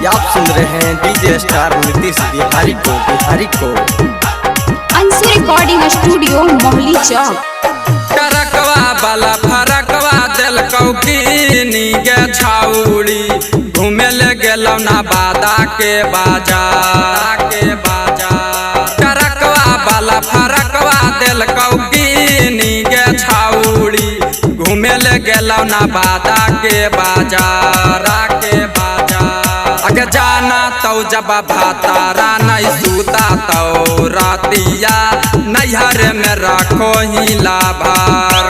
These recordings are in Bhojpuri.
आप सुन रहे हैं डीजे स्टार नीतीश बिहारी को अंशु रिकॉर्डिंग स्टूडियो मोहली चौक। टरकवा वाला फरकवा दिल कौकीनी गे छाउड़ी घूमे ले गेलौ ना बादा के बाजार टरकवा वाला फरकवा दिल कौकीनी गे छाउड़ी घूमे ले गेलौ ना बादा के बाजार अगे जाना तो जब भातारा नहीं सूता तो रातिया नैहर में रखो ही लाभार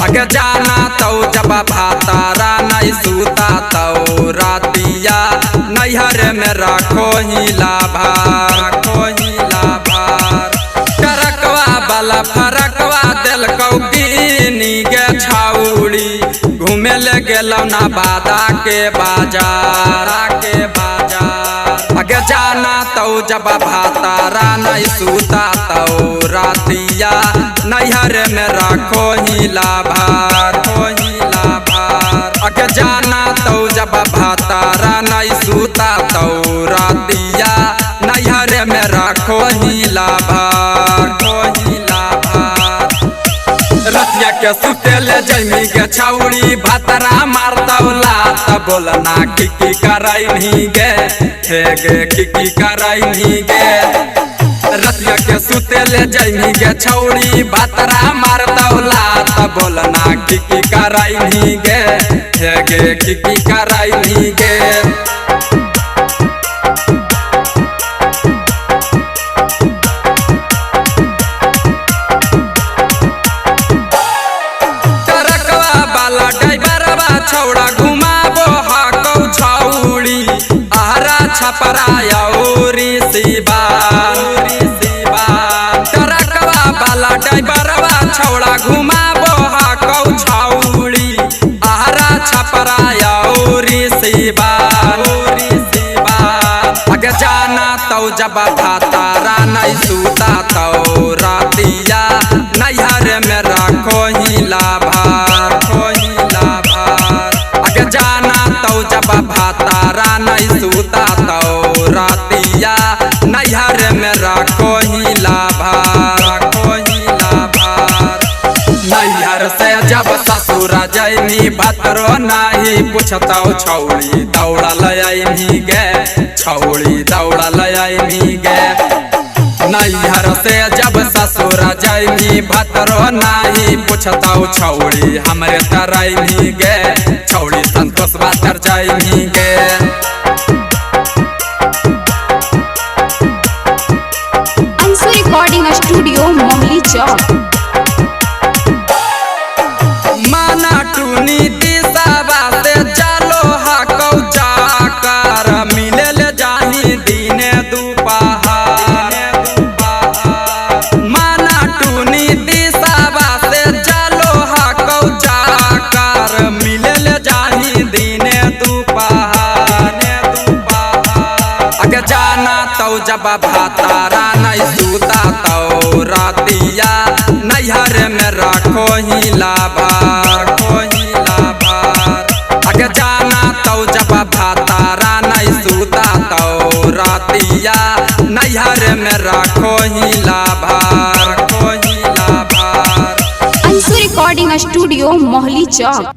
अगे जाना तो जब भातारा नहीं सूता तो रातिया नैहर में रखो ही लाभार टरकवा वाला फरकवा दिल कौकीनी गे छाउड़ी घूमे ले गेलौ ना बादा के बाजार अगे जाना तो जब भातारा नहीं सूता तो रातिया नैहर में रखो ही लाभार अगे जाना तो जब भातारा नहीं सूता तो रातिया नैहर में रखो ही लाभार रतिया के सुतेले जमी के छौड़ी भातरा मारतौला तब बोलना की कराई नहीं गे हे गे की कराई नहीं गे रतिया के सुतेले जमी के छौड़ी भातरा मारतौला तब बोलना की कराई नहीं गे हे गे की कराई नहीं गे छौड़ा घुमाबो हाकौ छौड़ी आहरा छपरायौरी सिबा टरकवा वाला ड्राइवरवा छौड़ा घुमाबो हाकौ छौड़ी आहरा छपरायौरी सिबा अगे जाना तो जब भातारा नहीं सूता तो रातिया नैहर में रखो ही लाभार जाना तो जब भातारा नहीं सूता तो रातिया नैहर में रखो ही लाभार नैहर से जब ससुर जैनी भतरो नहीं पूछतौ छौड़ी दौड़ा लयनी गे छौड़ी दौड़ा लयनी गे नैहर से जब ससुर जैनी भतरो नहीं पूछतौ छौड़ी हमरे तरैनी गे छौड़ी संतोष बातर जैनी गे अंशु रिकॉर्डिंग स्टूडियो मोहली चौक। माना टूनी दिशावा से चलो हाकौ जाकर मिले ले जाही दिने दुपहर माना टूनी दिशावा से चलो हाकौ जाकर मिले ले जाही दिने दुपहर अगे जाना तो जब भातारा नहीं सूता तो रातिया नैहर में रखो ही लाभार अगे जाना तो जब भातारा नहीं सूता तो रातिया नैहर में रखो ही लाभार अंशु रिकॉर्डिंग स्टूडियो मोहली चौक।